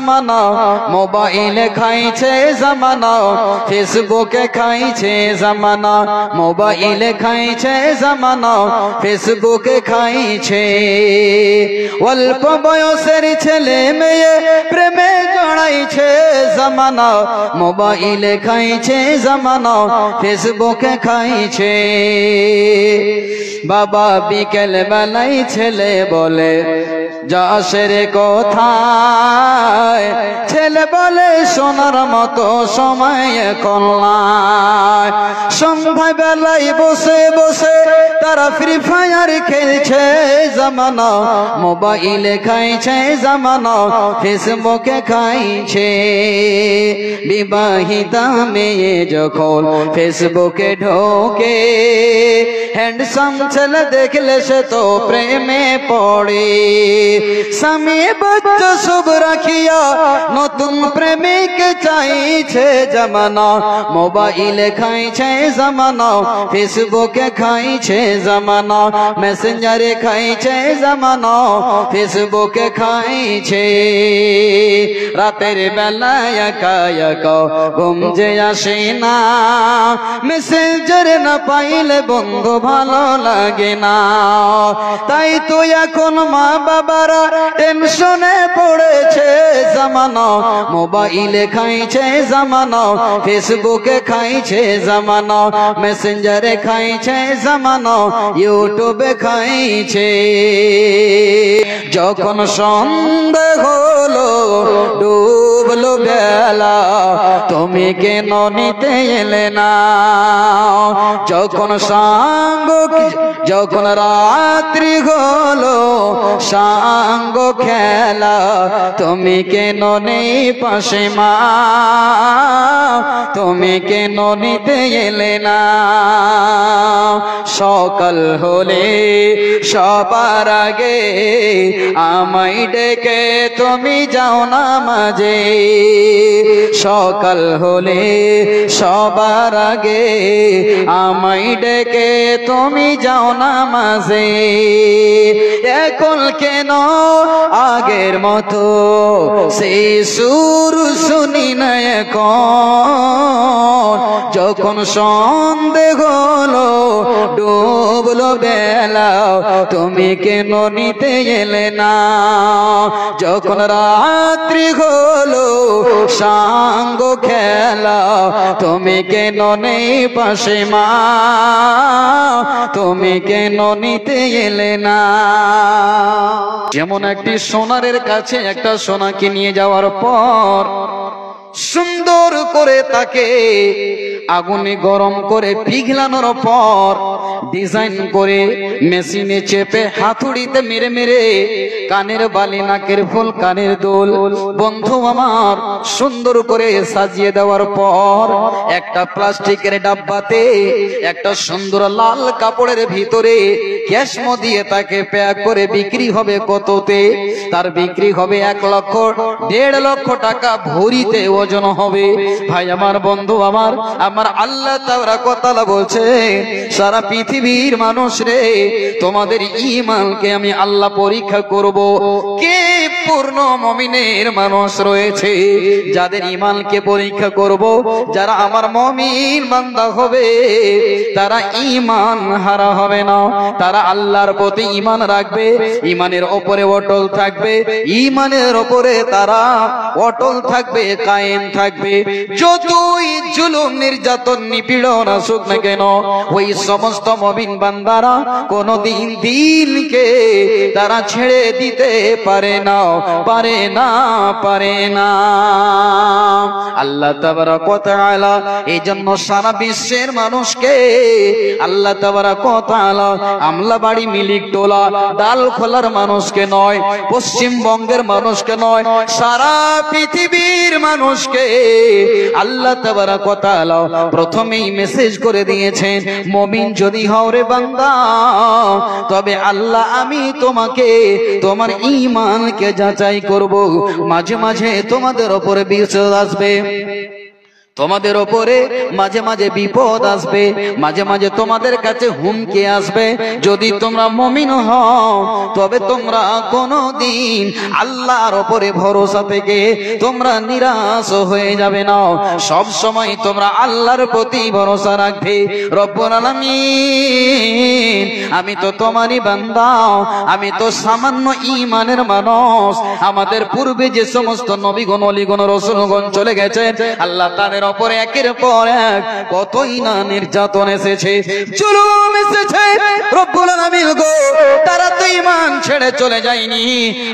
জামানা মোবাইলে খাইছে জামানা ফেসবুকে খাইছে জামানা মোবাইলে খাইছে জামানা ফেসবুকে খাইছে অল্প বয়সের ছেলে মেয়ে প্রেমে জড়াইছে জামানা মোবাইলে খাইছে জামানা ফেসবুকে খাইছে বাবা বিকেল বেলায় ছেলে বলে যাসের কোথায় ছেলে বলে সোনার মতো সময় এখন নাই সন্ধ্যায় বেলায় বসে বসে তারা ফ্রি ফায়ার খেলছে জামানা মোবাইলে খাইছে জামানা ফেসবুকে খাইছে বিবাহিতা মেয়ে যখন ফেসবুকে ঢোকে হ্যান্ডসাম ছেলে দেখলে সে তো প্রেমে পড়ে স্বামী বাচ্চা সব রাখিয়া নতুন প্রেমিক চাইছে জামানা মোবাইলে খাইছে জামানা ফেসবুকে খাইছে জামানা মেসেঞ্জারে খাইছে জামানা ফেসবুকে খাইছে রাতের বেলা একা একা ঘুম যে আসে না মেসেঞ্জার না পাইলে বন্ধু ভালো লাগে না তাই তো এখন মা বাবারা টেনশনে পড়েছে জামানা মোবাইলে খাইছে জামানা ফেসবুকে খাইছে জামানা মেসেঞ্জারে খাইছে জামানা ইউটিউবে খাইছে যখন সন্ধ্যা হলো ডুবলো বেলা তুমি কেন নিতে এলে না যখন রাত্রি হলো সাঙ্গ খেলা তুমি কেন নেই পাশে মা তুমি কেন নিতে এলে না সকাল হলে সবার আগে আমায় ডেকে তুমি যাও না মাঝে সকাল হলে সবার আগে আমায় ডেকে তুমি যাও না মাঝে এখন কেন আগের মতো সেই সুর শুনি না এখন যখন সন্ধ্যে হলো ডুবলো বেলা তুমি কেন নিতে এলে না যখন রাত্রি হলো সাঙ্গ খেলা তুমি কেন নেই পাশে মা তুমি কেন নিতে এলে না যেমন একটি সোনারের কাছে একটা সোনাকে নিয়ে যাওয়ার পর সুন্দর করে তাকে আগুনে গরম করে পিঘলানোর পর ডিজাইন করে মেশিনে চেপে হাতুড়িতে মেরে মেরে কানের বালি নাকের ফুল কানের দুল বন্ধু আমার সুন্দর করে সাজিয়ে দেওয়ার পর একটা প্লাস্টিকের ডাব্বাতে একটা সুন্দর লাল কাপড়ের ভিতরে ক্যাশম দিয়ে তাকে প্যাক করে বিক্রি হবে কততে তার বিক্রি হবে 1 লক্ষ 1.5 লক্ষ টাকা ভরিতে ওজন হবে ভাই আমার বন্ধু আমার আমার আল্লাহ তাআলা বলছে সারা পৃথিবীর মানুষ রে তোমাদের ঈমানকে আমি আল্লাহ পরীক্ষা করব কে পূর্ণ মুমিনের মানুষ রয়েছে যাদের ঈমানকে পরীক্ষা করব যারা আমার মুমিন বান্দা হবে তারা ঈমান হারা হবে না তারা আল্লাহর প্রতি ঈমান রাখবে ঈমানের উপরে অটল থাকবে ঈমানের উপরে তারা অটল থাকবে কায়েম থাকবে যতই জুলুম নির্যাতন নিপীড়ন আসুক না কেন ওই সমস্ত মুমিন বান্দারা কোনদিন দিনকে তারা ছেড়ে দিতে পারে না আল্লাহ তাবারক ওয়া তাআলা এইজন্য সারা বিশ্বের মানুষকে আল্লাহ তাবারক ওয়া তাআলা আমলাবাড়ি মিলিকটোলা ডালখোলার মানুষকে নয় পশ্চিমবঙ্গের মানুষকে নয় সারা পৃথিবীর মানুষকে আল্লাহ তাবারক ওয়া তাআলা প্রথমেই মেসেজ করে দিয়েছেন মুমিন যদি হও রে বান্দা তবে আল্লাহ আমি তোমাকে তোমার ঈমানকে যাচাই করব মাঝে মাঝে তোমাদের উপরে বিপদ আসবে তোমাদের ওপরে মাঝে মাঝে বিপদ আসবে, মাঝে মাঝে তোমাদের কাছে হুমকি আসবে। যদি তোমরা মুমিন হও তবে তোমরা কোনোদিন আল্লাহর ওপরে ভরসা থেকে তোমরা নিরাশ হয়ে যাবে না। সব সময় তোমরা আল্লাহর প্রতি ভরসা রাখবে। রব্বুল আলামিন, আমি তো তোমারই বান্দা, আমি তো সামান্য ঈমানের মানুষ। আমাদের পূর্বে যে সমস্ত নবীগণ, ওলিগণ, রাসূলগণ চলে গেছেন, আল্লাহ তাদের অপরে একের পর এক কতই না নির্যাতন এসেছে, জুলুম এসেছে। রব্বুল আলামিন গো, তারা তো ঈমান ছেড়ে চলে যায়নি।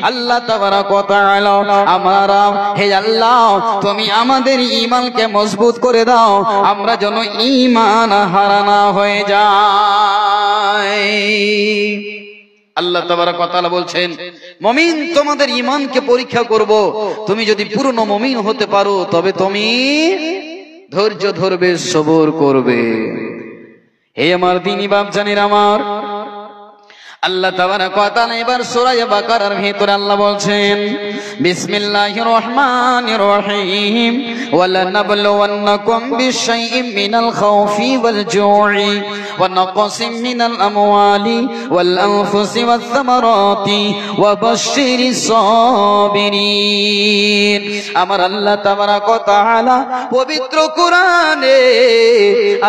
আল্লাহ তাবারাক ওয়া তাআলা, আমরা হে আল্লাহ, তুমি আমাদের ঈমানকে মজবুত করে দাও, আমরা যেন ঈমান হারা না হয়ে যাই। আল্লাহ তাবারাক ওয়া তাআলা বলছেন, মুমিন তোমাদের ঈমানকে পরীক্ষা করব। তুমি যদি পূর্ণ মুমিন হতে পারো তবে তুমি ধৈর্য ধরবে, সবর করবে। হে আমার দ্বীনি বাপজানেরা আমার, আল্লাহ তাবারাক ওয়া তাআলা এবার সূরা বাকারার ভিতরে আল্লাহ বলছেন, বিসমিল্লাহির রহমানির রহিম, ওয়ালানাবলুওয়ান্নাকুম বিশাইইম মিনাল খাউফি ওয়াল জু'i ওয়া নাকসিম মিনাল আমওয়ালি ওয়াল আনফুসি ওয়াস সামারাতি ওয়া বাশশিরিস সাবিরিন। আমার আল্লাহ তাবারাক ওয়া তাআলা পবিত্র কোরআনে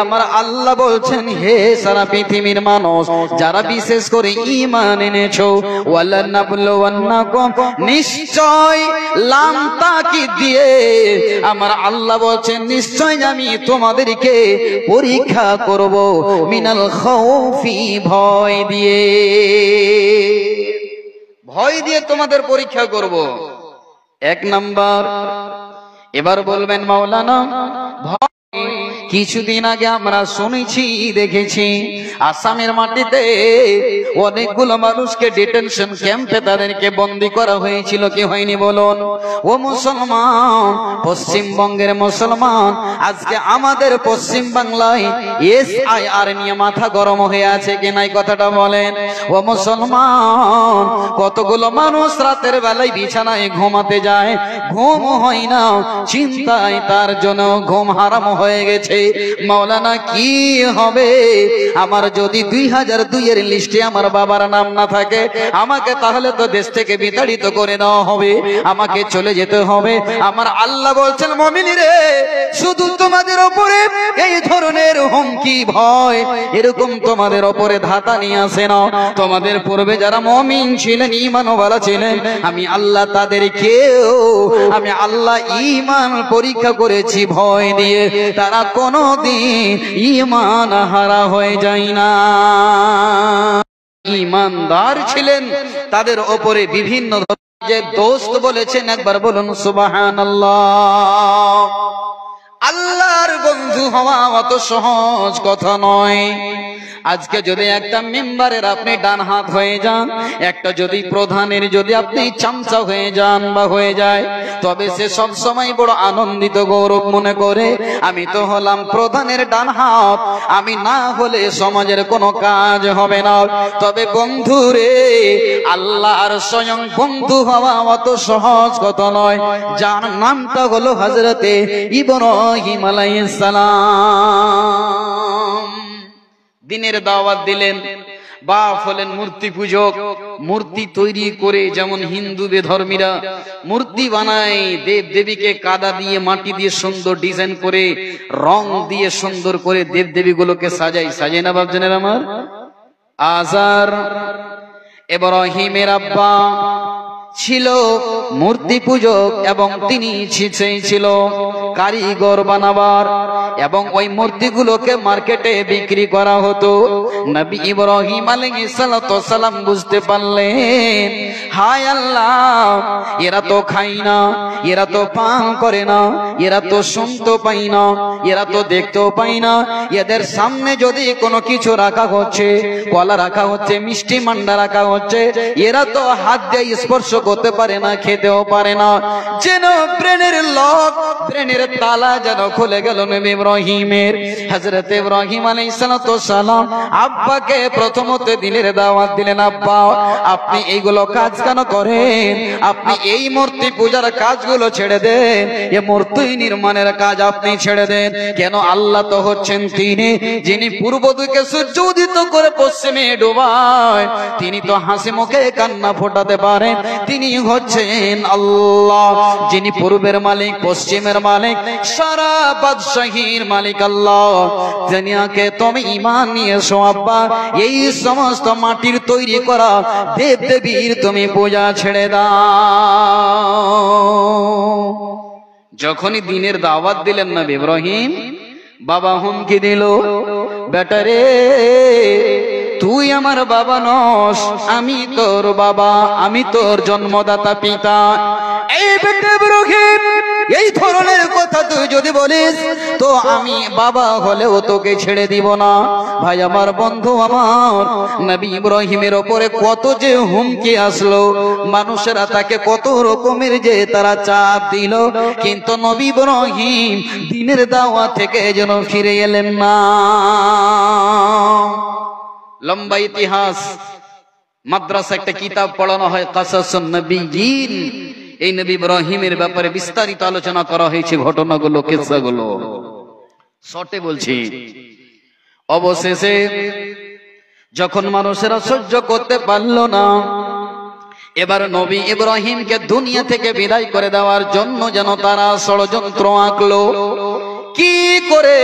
আমার আল্লাহ বলছেন, হে সারা পৃথিবীর মানুষ যারা বিশেষ করে ঈমান এনেছো, ওয়ালানাবলুওয়ান্নাকুম, নিশ্চয় লাম তাকিদ দিয়ে আমার আল্লাহ বলছেন, নিশ্চয় আমি তোমাদেরকে পরীক্ষা করব, মিনাল খাউফি, ভয় দিয়ে, ভয় দিয়ে তোমাদের পরীক্ষা করব। এক নাম্বার, এবার বলবেন মাওলানা ভয় কিছুদিন আগে আমরা শুনেছি, দেখেছি আসামের মাটিতে অনেকগুলো মানুষকে ডিটেনশন ক্যাম্পে তাদেরকে বন্দী করা হয়েছিল, কি হয়নি বলুন? ও মুসলমান, পশ্চিমবঙ্গের মুসলমান, আজকে আমাদের পশ্চিম বাংলায় SIR নিয়ে মাথা গরম হয়ে আছে কি নাই, কথাটা বলেন? ও মুসলমান, কতগুলো মানুষ রাতের বেলায় বিছানায় ঘুমাতে যায়, ঘুম হয় না, চিন্তায় তার জন্য ঘুম হারাম হয়ে গেছে। মাওলানা কি হবে আমার যদি 2002 এর লিস্টে আমার বাবার নাম না থাকে? আমাকে তাহলে তো দেশ থেকে বিতাড়িত করে দেওয়া হবে, আমাকে চলে যেতে হবে। আমার আল্লাহ বলছেন, মুমিন রে, শুধু তোমাদের উপরে এই ধরনের হুমকি ভয় এরকম তোমাদের উপরে ধাতা নিয়ে আসে না। তোমাদের পূর্বে যারা মুমিন ছিলেন, ঈমানওয়ালা ছিলেন, আমি আল্লাহ তাদেরকেও আমি আল্লাহ ঈমান পরীক্ষা করেছি ভয় দিয়ে। তারা কোনদিন ঈমান হারা হয়ে যায় না। ঈমানদার ছিলেন, তাদের উপরে বিভিন্ন যে দোস্ত বলেছেন, একবার বলুন সুবহানাল্লাহ। আল্লাহর বন্ধু হওয়া অত সহজ কথা নয়। আজকে যদি একটা মেম্বারের আপনি ডান হাত হয়ে যান, একটা যদি প্রধানের যদি আপনি চামচা হয়ে যান বা হয়ে যায়, তবে সে সব সময় বড় আনন্দিত গৌরব মনে করে, আমি তো হলাম প্রধানের ডান হাত, আমি না হলে সমাজের কোনো কাজ হবে না। তবে বন্ধু রে, আল্লাহর স্বয়ং বন্ধু হওয়া অত সহজ কথা নয়, যার নামটা হলো হযরতে ইব্রাহিম আলাইহিস সালাম। দিনের দাওয়াত দিলেন, বাপ হলেন মূর্তি পূজক, মূর্তি তৈরি করে, যেমন হিন্দু বেধর্মীরা মূর্তি বানায়, দেব দেবীকে কাদা দিয়ে মাটি দিয়ে সুন্দর ডিজাইন করে রং দিয়ে সুন্দর করে দেব দেবীগুলোকে সাজায়, সাজায় না বাপজানের আমার? আজার ইব্রাহিমের আব্বা ছিল মূর্তি পূজক এবং তিনি ছিল কারিগর বানাবার, এবং ওই মূর্তিগুলোকে মার্কেটে বিক্রি করা হতো। নবী ইব্রাহিম আলাইহিস সালাম বুঝতে পারলেন, হায় আল্লাহ, এরা তো খায় না, এরা তো পান করে না, এরা তো শুনতে পায় না, এরা তো দেখতেও পায় না, এদের সামনে যদি কোনো কিছু রাখা হচ্ছে, কলা রাখা হচ্ছে, মিষ্টি মান্ডা রাখা হচ্ছে, এরা তো হাত দিয়ে স্পর্শ করতে পারে না, খেতেও পারে না। যেন ব্রেনের লক, ব্রেনের তালা যেন খুলে গেল নবী ইব্রাহিমের। হযরত ইব্রাহিম আলাইহিস সালাম আব্বাকে প্রথমত দিনের দাওয়াত দিলেন, আব্বা আপনি এইগুলো কাজ কেন করেন? আপনি এই মূর্তি পূজার কাজগুলো ছেড়ে দেন, এই মূর্তি নির্মাণের কাজ আপনি ছেড়ে দেন। কেন? আল্লাহ তো হচ্ছেন তিনি যিনি পূর্ব দিকে সূর্য উদিত করে পশ্চিমে ডোবায়, তিনি তো হাসি মুখে কান্না ফোটাতে পারেন। তিনি হচ্ছেন আল্লাহ, যিনি পূর্বের মালিক, পশ্চিমের মালিক, সারা বাদশাহীর মালিক আল্লাহ। দুনিয়াকে তুমি ঈমান নিয়ে এসো আব্বা, এই সমস্ত মাটির তৈরি করা দেব দেবীর তুমি পূজা ছেড়ে দাও। যখনই দিনের দাওয়াত দিলেন নবী ইব্রাহিম, বাবা হুমকি দিল, বেটারে তুই আমার বাবা নস, আমি তোর বাবা, আমি তোর জন্মদাতা পিতা। এই বেটা ইব্রাহিম, এই ধরনের কথা তুই যদি বলিস তো আমি বাবা হলেও তোকে ছেড়ে দিব না। ভাই আমার, বন্ধু আমার, নবী ইব্রাহিমের ওপরে কত যে হুমকি আসলো, মানুষেরা তাকে কত রকমের যে তারা চাপ দিল, কিন্তু নবী ইব্রাহিম দিনের দাওয়া থেকে যেন ফিরে এলেন না। লম্বা ইতিহাস, মাদ্রাসা একটা কিতাব পড়ানো হয় কাসাসুন নবিয়্যিন। এই নবী ইব্রাহিমের ব্যাপারে বিস্তারিত আলোচনা করা হয়েছে, ঘটনাগুলো, কিসসাগুলো শর্টে বলছি। অবশেষে যখন মানুষেরা সহ্য করতে পারল না, এবার নবী ইব্রাহিমকে দুনিয়া থেকে বিদায় করে দেওয়ার জন্য যেন তারা ষড়যন্ত্র আঁকলো। কি করে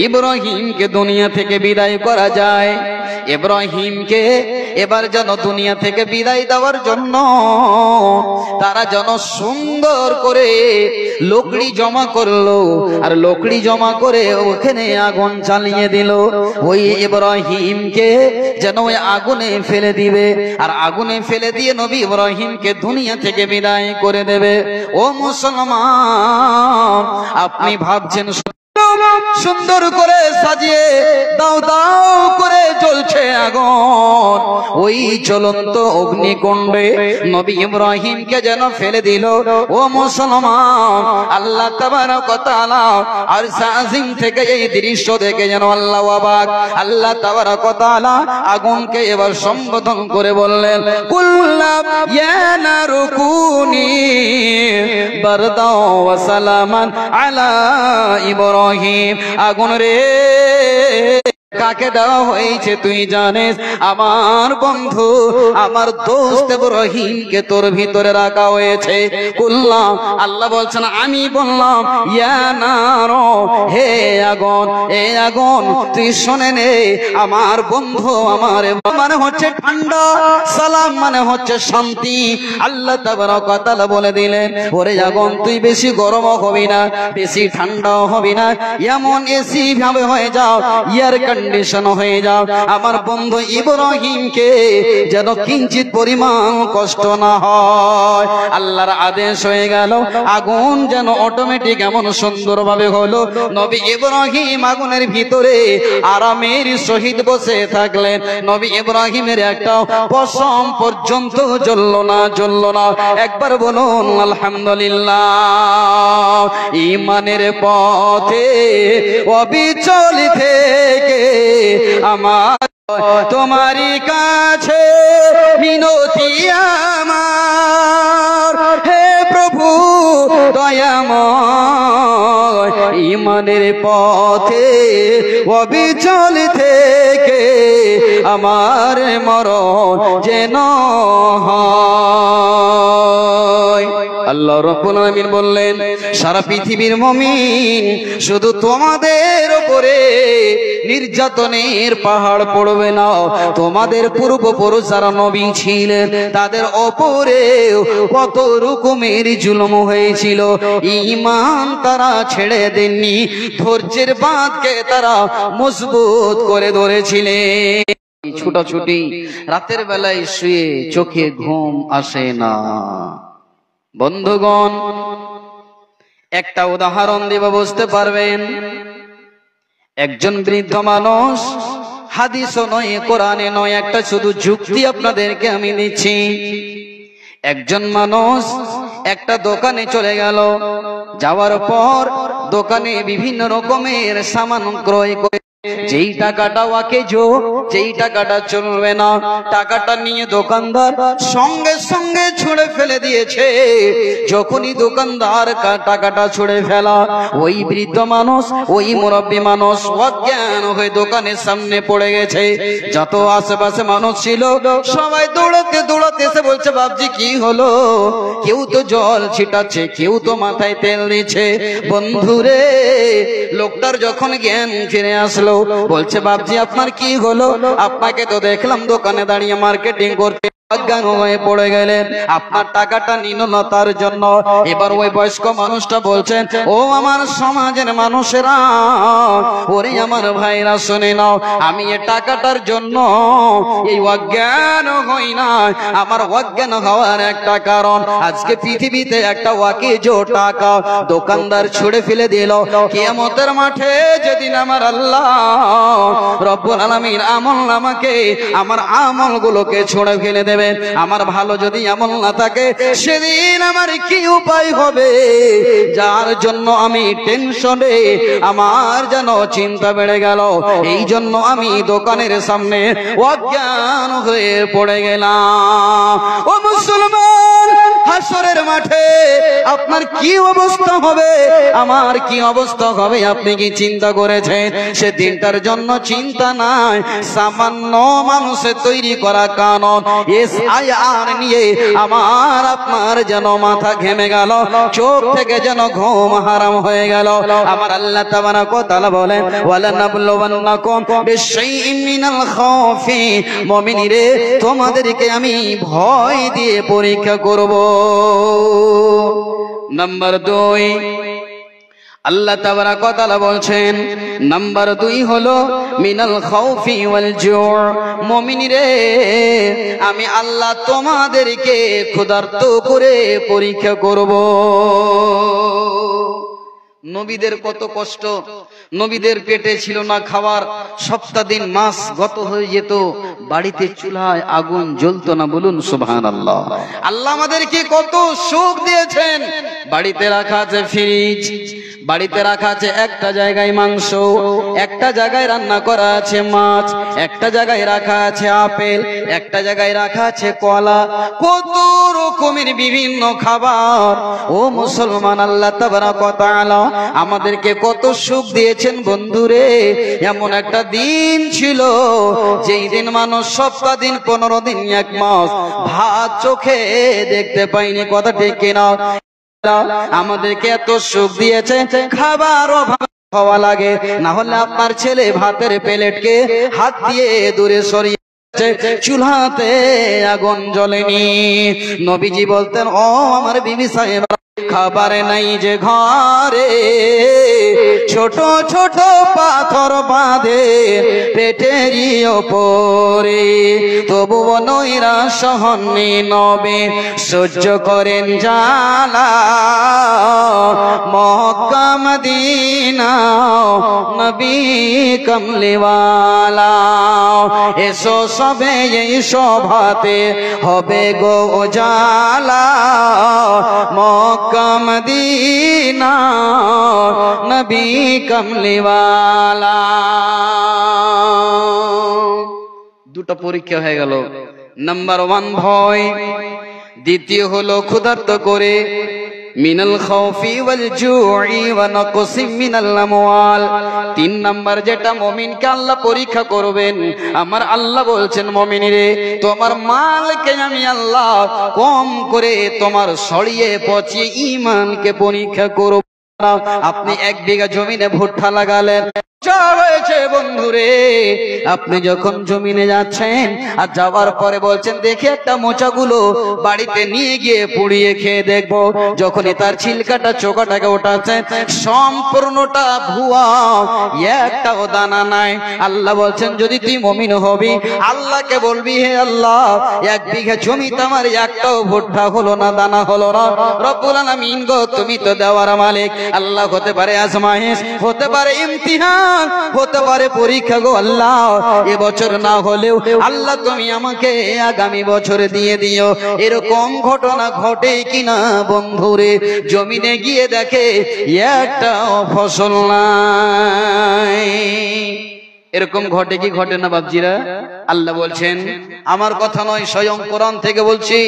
ইব্রাহিমকে দুনিয়া থেকে বিদায় করা যায়? ইব্রাহিমকে এবার যেন দুনিয়া থেকে বিদায় দেওয়ার জন্য তারা যেন সুন্দর করে লকড়ি জমা করলো, আর লকড়ি জমা করে ওখানে আগুন জ্বালিয়ে দিল। ওই ইব্রাহিমকে যেন ওই আগুনে ফেলে দিবে, আর আগুনে ফেলে দিয়ে নবী ইব্রাহিমকে দুনিয়া থেকে বিদায় করে দেবে। ও মুসলমান, আপনি ভাবছেন সুন্দর করে সাজিয়ে দাও দাও করে জ্বলছে আগুন, ওই জ্বলন্ত অগ্নিকুণ্ডে নবী ইব্রাহিমকে যেন ফেলে দিল। ও মুসলমান, আল্লাহ তাবারক ওয়া তাআলা আরশ আজিম থেকে এই দৃশ্য দেখে যেন আল্লাহ অবাক। আল্লাহ তাবারক ওয়া তাআলা আগুনকে এবার সম্বোধন করে বললেন, কুল্লা ইয়া নারু কুনি বারদাও ওয়া সালামান আলা ইব্রাহিম। আগুন রে, কাকে দেওয়া হয়েছে তুই জানিস? আমার বন্ধু, আমার দোস্ত ইব্রাহিমকে তোর ভিতরে রাখা হয়েছে। কুল্লা, আল্লাহ বলছেন আমি বললাম, ইয়া নারো, হে আগুন, এ আগুন তুই শুনে নে, আমার বন্ধু, আমার মানে হচ্ছে ঠান্ডা, সালাম মানে হচ্ছে শান্তি। আল্লাহ তাবারক ওয়া তাআলা বলে দিলেন, ওরে আগুন তুই বেশি গরম হবি না, বেশি ঠান্ডাও হবি না, এমন এসি ভাবে হয়ে যাও, এয়ার কন্ডিশন হয়ে যাও। আমার বন্ধু ইব্রাহিমকে যেন কিঞ্চিত পরিমাণ কষ্ট না হয়। আল্লাহর আদেশ হয়ে গেল, আগুন যেন অটোমেটিক এমন সুন্দর ভাবে হলো, নবী ইব্রাহিম আগুনের ভিতরে আরামের সহিত বসে থাকলেন। নবী ইব্রাহিমের একটা পশম পর্যন্ত জ্বলল না, জ্বলল না। একবার বলুন আলহামদুলিল্লাহ। ঈমানের পথে অবিচল থেকে আমার তোমারই কাছে মিনতি আমার, হে প্রভু দয়াময়। ঈমানের পথে অবিচল থেকে আমার মরণ যেন হয়। আল্লাহ রাব্বুল আলামিন বললেন, সারা পৃথিবীর মুমিন শুধু তোমাদের উপরে নির্যাতনের পাহাড় পড়বে না, তোমাদের পূর্বপুরুষ যারা নবী ছিলেন তাদের উপরে কত রকমের জুলুম হয়েছিল। ঈমান তারা ছেড়ে দেননি, ধৈর্যের বাঁধকে তারা মজবুত করে ধরেছিলেন। ছুটাছুটি, রাতের বেলায় শুয়ে চোখে ঘুম আসে না। বন্ধুগণ, একটা উদাহরণ দেব, বুঝতে পারবেন। একজন বৃদ্ধ মানুষ, হাদিসও নয়, কোরআনে নয়, একটা শুধু যুক্তি আপনাদেরকে আমি দিচ্ছি। একজন মানুষ একটা দোকানে চলে গেল। যাওয়ার পর দোকানে বিভিন্ন রকমের সামান ক্রয় করে যেই টাকাটা ওয়াকেজো, যেই টাকাটা চলবে না, টাকাটা নিয়ে দোকানদার সঙ্গে সঙ্গে ছুঁড়ে ফেলে দিয়েছে। যখনই দোকানদার টাকাটা ছুঁড়ে ফেলা, ওই বৃদ্ধ মানুষ, ওই মুরব্বী মানুষ অজ্ঞান হয়ে দোকানের সামনে পড়ে গেছে। যত আশেপাশে মানুষ ছিল সবাই দৌড়াতে দৌড়াতে এসে বলছে, বাবজি কি হলো? কেউ তো জল ছিটাচ্ছে, কেউ তো মাথায় তেল দিচ্ছে। বন্ধুরে, লোকটার যখন জ্ঞান ফিরে আসলো, বলছে বাবজি আপনার কি হলো? আপনাকে তো দেখলাম দোকানে দাঁড়িয়ে মার্কেটিং করতে, অজ্ঞান হয়ে পড়ে গেলেন, আপনার টাকাটা নিল না তার জন্য। এবার ওই বয়স্ক মানুষটা বলছেন, ও আমার সমাজের মানুষেরা, ওরে আমার ভাইরা শুনে নাও, আমি এই টাকাটার জন্য এই অজ্ঞান হই না। আমার অজ্ঞান হওয়ার একটা কারণ, আজকে পৃথিবীতে একটা ওয়াকিজো টাকা দোকানদার ছুঁড়ে ফেলে দিল। কিয়ামতের মাঠে যেদিন আমার আল্লাহ রব্বুল আলামিন আমল নামাকে, আমার আমলগুলোকে ছুঁড়ে ফেলে দেবে, আমার ভালো যদি আমল না থাকে, সেদিন আমার কি উপায় হবে? যার জন্য আমি টেনশনে, আমার যেন চিন্তা বেড়ে গেল। এই জন্য আমি দোকানের সামনে অজ্ঞান হয়ে পড়ে গেলাম। ও মুসলমান, হাসরের মাঠে আপনার কি অবস্থা হবে, আমার কি অবস্থা হবে, আপনি কি চিন্তা করেছেন? সে দিনটার জন্য চিন্তা নাই। সামান্য মানুষের তৈরি করা কানুন SIR নিয়ে আমার আপনার যেন মাথা ঘেমে গেল, চোখ থেকে যেন ঘুম হারাম হয়ে গেল। আমার আল্লাহ তাবারাক ওয়া তাআলা বলেন, ওয়ালা নাবলুওয়ান্নাকুম বিশাইইন মিনাল খাউফি, মুমিনরে তোমাদেরকে আমি ভয় দিয়ে পরীক্ষা করব। নাম্বার 2, আল্লাহ তাবারাক ওয়া তাআলা বলছেন, নাম্বার 2 হলো মিনাল খাউফি ওয়াল জু', মুমিনরে আমি আল্লাহ তোমাদেরকে ক্ষুধার্ত করে পরীক্ষা করব। নবীদের কত কষ্ট, নবীদের পেটে ছিল না খাবার, সপ্তাহ দিন মাস গত হয়ে যেত, বাড়িতে চুলায় আগুন জ্বলতো না। বলুন সুবহানাল্লাহ। আল্লাহ আমাদেরকে কত সুখ দিয়েছেন। বাড়িতে রাখা আছে ফ্রিজ, বাড়িতে রাখা আছে একটা জায়গায় মাংস, একটা জায়গায় রান্না করা আছে মাছ, একটা জায়গায় রাখা আছে আপেল, একটা জায়গায় রাখা আছে কলা, কত রকমের বিভিন্ন খাবার। ও মুসলমান, আল্লাহ তাবারাক ওয়া তাআলা আমাদেরকে কত সুখ দিয়েছেন বন্ধুরে। এমন একটা দিন ছিল যেই দিন মানুষ সপ্তাহ দিন, 15 দিন, 1 মাস ভাত চোখে দেখতে পাইনি। কথা ঠিক কিনা? আমাদেরকে এত সুখ দিয়েছে, খাবার অভাব হওয়া লাগে না হলে আপনার ছেলে ভাতের প্লেটকে হাত দিয়ে দূরে সরিয়ে, চুলাতে আগুন জ্বলেনি। নবীজি বলতেন, ও আমার বিবি সাহেব, খাবার নাই যে ঘরে, ছোট ছোট পাথর বাঁধে পেটেরই ওপরে, তবুও নৈরা সহনে নবে সহ্য করেন জ্বালা, মক্কা মদিনা নবী কমলিওয়ালা, এসো সবে এই সভাতে হবে গো জালা, মক্কা মদিনা নবী কমলিওয়ালা। দুটো পরীক্ষা হয়ে গেল। নাম্বার 1 ভয়, দ্বিতীয় হলো ক্ষুধার্ত করে, মিনাল খাউফি ওয়াল জু'i ওয়া নাকসিম মিনাল আমওয়াল। 3 নাম্বার যেটা মুমিনকে আল্লাহ পরীক্ষা করবেন, আমার আল্লাহ বলছেন, মুমিনরে তোমার মালকে আমি আল্লাহ কম করে তোমার সরিয়ে পচিয়ে ঈমানকে পরীক্ষা করব। আপনি 1 বিঘা জমিনে ভুট্টা লাগালেন, হয়েছে বন্ধুরে, আপনি যখন জমিনে যাচ্ছেন আর যাওয়ার পরে বলছেন দেখি একটা মোচাগুলো বাড়িতে নিয়ে গিয়ে পুড়িয়ে খেয়ে দেখবো, যখনই তার ছিলকাটা চোখাটাকে ওঠাচ্ছেন সম্পূর্ণটা ভুয়া, একটাও দানা নাই। আল্লাহ বলছেন যদি তুই মুমিন হবি, আল্লাহকে বলবি, হে আল্লাহ 1 বিঘা জমিতে আমার একটাও ভুট্টা হলো না, দানা হলো না। রব্বুল আলামিন গো, তুমি তো দেওয়ার মালিক। আল্লাহ হতে পারে আজমাইশ, হতে পারে ইমতিহান, হতে পারে পরীক্ষা গো আল্লাহ, এবছর না হলেও আল্লাহ তুমি আমাকে আগামী বছরে দিয়ে দিও। এরকম ঘটনা ঘটে কিনা বন্ধুরে? জমিনে গিয়ে দেখে একটা ফসল নাই। এরকম ঘটে কি ঘটে না বাপজিরা? আল্লাহ বলছেন, আমার কথা নয়, স্বয়ং কোরআন থেকে বলছি,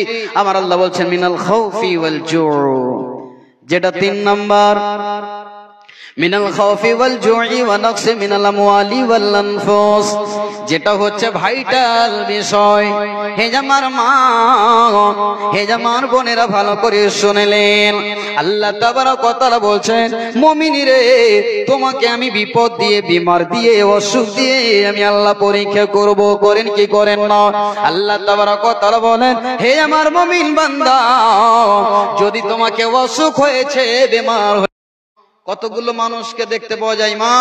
আমার আল্লাহ বলছেন মিনাল খাউফি ওয়াল জু, যেটা 3 নাম্বার, মিনাল খাউফি ওয়াল জুই ওয়া নাকসি মিনাল আমওয়ালি ওয়াল আনফুস, যেটা হচ্ছে ভাইটাল বিষয়। হে আমার মা, হে আমার বোনেরা ভালো করে শুনলেন, আল্লাহ তাবারক ওয়া তাআলা বলছেন মুমিনিরে তোমাকে আমি বিপদ দিয়ে, বিমার দিয়ে, অসুখ দিয়ে আমি আল্লাহ পরীক্ষা করব। করেন কি করেন না? আল্লাহ তাবারক ওয়া তাআলা বলেন হে আমার মুমিন বান্দা, যদি তোমাকে অসুখ হয়েছে, বিমার, কতগুলো মানুষকে দেখতে পাওয়া যায় মা,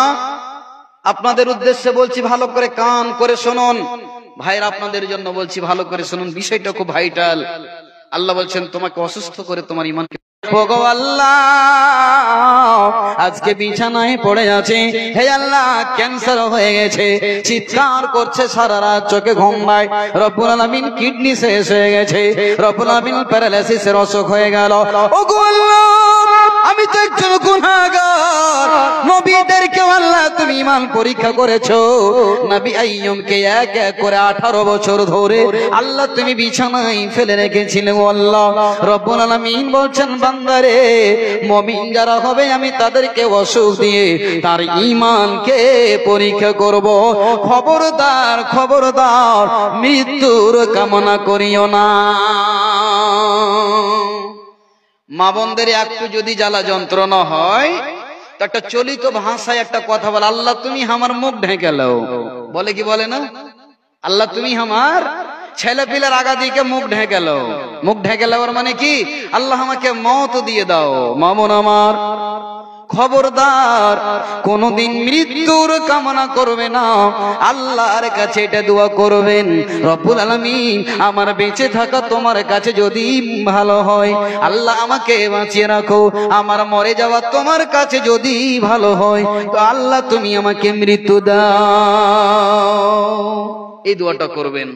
আপনাদের উদ্দেশ্যে বলছি ভালো করে কান করে শুনুন, ভাইরা আপনাদের জন্য বলছি ভালো করে শুনুন, বিষয়টা খুব ভাইটাল। আল্লাহ বলছেন তোমাকে অসুস্থ করে তোমার ঈমানকে, ওগো আল্লাহ আজকে বিছানায় পড়ে আছে, হে আল্লাহ ক্যান্সার হয়ে গেছে, চিৎকার করছে সারা রাত, চোখে ঘুম নাই, রব্বুল আলামিন কিডনি শেষ হয়ে গেছে, রব্বুল আলামিন প্যারালাইসিসের অসুখ হয়ে গেল। ওগো আল্লাহ আমি তো একজন গুনাহগার, নবীদেরকে আল্লাহ তুমি ঈমান পরীক্ষা করেছো, নবী আইয়ুবকে এক এক করে 18 বছর ধরে আল্লাহ তুমি বিছানায় ফেলে রেখেছিলে। আল্লাহ রব্বুল আলামিন বলছেন বান্দারে, মুমিন যারা হবে আমি তাদেরকে অসুখ দিয়ে তার ঈমানকে পরীক্ষা করব। খবরদার খবরদার মৃত্যুর কামনা করিও না। মা বোনদের একটু যদি জ্বালা যন্ত্রণা হয় তো একটা চলিত ভাষায় একটা কথা বলে, আল্লাহ তুমি আমার মুখ ঢেকে লাও, বলে কি বলে না? আল্লাহ তুমি আমার ছেলে পিলার আগা দিকে মুখ ঢেকে লাও। মুখ ঢেকে লাওয়ার মানে কি? আল্লাহ আমাকে মওত দিয়ে দাও। মামুন আমার খবরদার কোনদিন মৃত্যুর কামনা করবে না, আল্লাহর কাছে এটা দোয়া করবেন, রব্বুল আলামিন আমার বেঁচে থাকা তোমার কাছে যদি ভালো হয়, আল্লাহ আমাকে বাঁচিয়ে রাখো, আমার মরে যাওয়া তোমার কাছে যদি ভালো হয়, তো আল্লাহ তুমি আমাকে মৃত্যু দাও। এই দোয়াটা করবেন।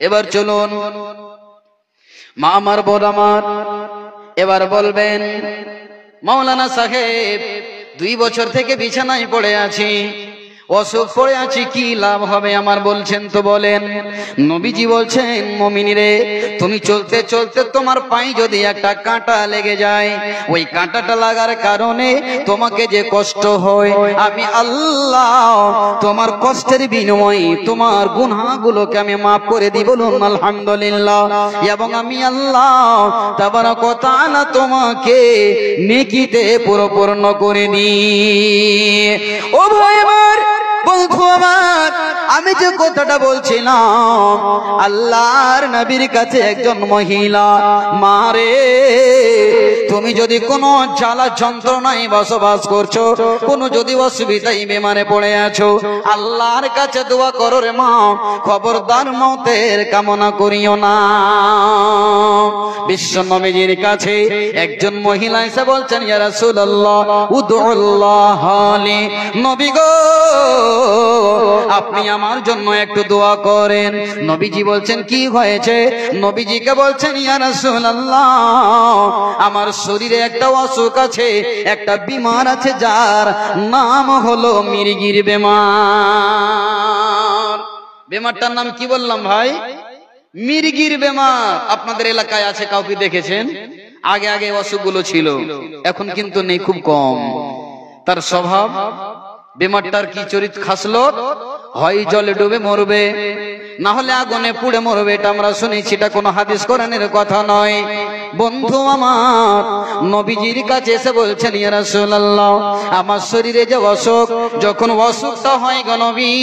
এবার চলুন মা আমার, বোন আমার, এবার বলবেন মাওলানা সাহেব 2 বছর থেকে বিছানায় পড়ে আছি, অসুখ পড়ে আছি, কি লাভ হবে আমার বলছেন তো বলেন। নবীজি বলছেন মুমিনিরে তুমি চলতে চলতে তোমার পায়ে যদি একটা কাঁটা লেগে যায়, ওই কাঁটাটা লাগার কারণে তোমাকে যে কষ্ট হয়, আমি আল্লাহ তোমার কষ্টের বিনিময়ে তোমার গুনাহগুলোকে আমি মাফ করে দিই, বলুন আলহামদুলিল্লাহ। এবং আমি আল্লাহ তাবারক ওয়া তাআলা তোমাকে নেকিতে পরিপূর্ণ করে দিই। ও ভাই আমার, বন্ধু আমার, আমি যে কথাটা বলছিলাম, আল্লাহর নবীর কাছে একজন মহিলা, মারে তুমি যদি কোনো জ্বালা যন্ত্রণায় বসবাস করছো, কোনো যদি অসুবিধায় বেমারে পড়ে আছো, আল্লাহর কাছে দোয়া করো রে মা, খবরদার মতের কামনা করিও না। বিশ্ব নবীর কাছে একজন মহিলা এসে বলছেন ইয়া রাসূলুল্লাহ উদুল্লাহ লি, নবী গো আপনি আমার জন্য একটু দোয়া করেন। নবীজি বলছেন কি হয়েছে? নবীজিকে বলছেন ইয়া রাসূলুল্লাহ আমার শরীরে একটা অসুখ আছে, একটা বিমার আছে, যার নাম হলো মির্গির বেমার। বেমারটার নাম কি বললাম ভাই? মির্গির বেমার। আপনাদের এলাকায় আছে, কাউকে দেখেছেন? আগে আগে অসুখগুলো ছিল, এখন কিন্তু নেই, খুব কম। তার স্বভাব, বেমারটার কি চরিত্র খাসলত, হয় জলে ডুবে মরবে, না হলে আগুনে পুড়ে মরবে। এটা আমরা শুনেছি, এটা কোনো হাদিস কোরআনের কথা নয়। বন্ধু আমার নবীজির কাছে এসে বলছেন ইয়া রাসূলুল্লাহ আমার শরীরে যে অসুখ, যখন অসুখটা হয় গো নবী,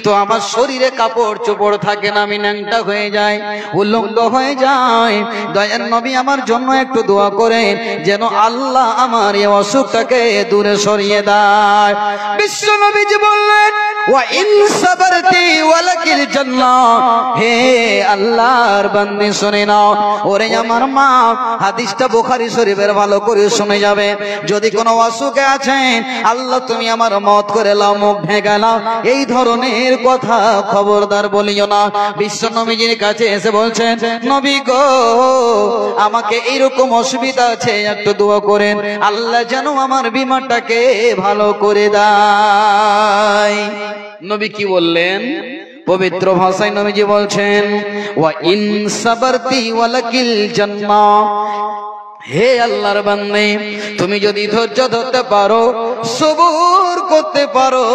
তো আমার শরীরে কাপড় চোপড় থাকে না, আমি ন্যাংটা হয়ে যাই, উলঙ্গ হয়ে যায়। দয়ার নবী আমার জন্য একটু দোয়া করেন যেন আল্লাহ আমার এই অসুখটাকে দূরে সরিয়ে দেয়। বিশ্ব নবীজি বললেন ওয়া ইন সাবারতি ওয়ালাকিল জান্নাহ, হে আল্লাহর বান্দী শুনে নাও, ওরে আমার মা, হাদিসটা বুখারী শরীফের, ভালো করে শুনে যাবে। যদি কোনো অসুখে আছেন, আল্লাহ তুমি আমার মত করে লাও, মুখ ভেঙে লাও, এই ধরনের কথা খবরদার বলিও না। বিশ্ব নবীজির কাছে এসে বলছেন, নবী গো, আমাকে এইরকম অসুবিধা আছে, একটু দোয়া করেন, আল্লাহ যেন আমার বিমারটাকে ভালো করে দেয়। নবী কি বললেন? পবিত্র ভাষায় নবীজি বলছেন, ওয়া ইন সাবারতি ওয়ালাকিল জান্নাহ, হে আল্লাহর বান্দী, তুমি যদি ধৈর্য ধরতে পারো, সবুর করতে পারো,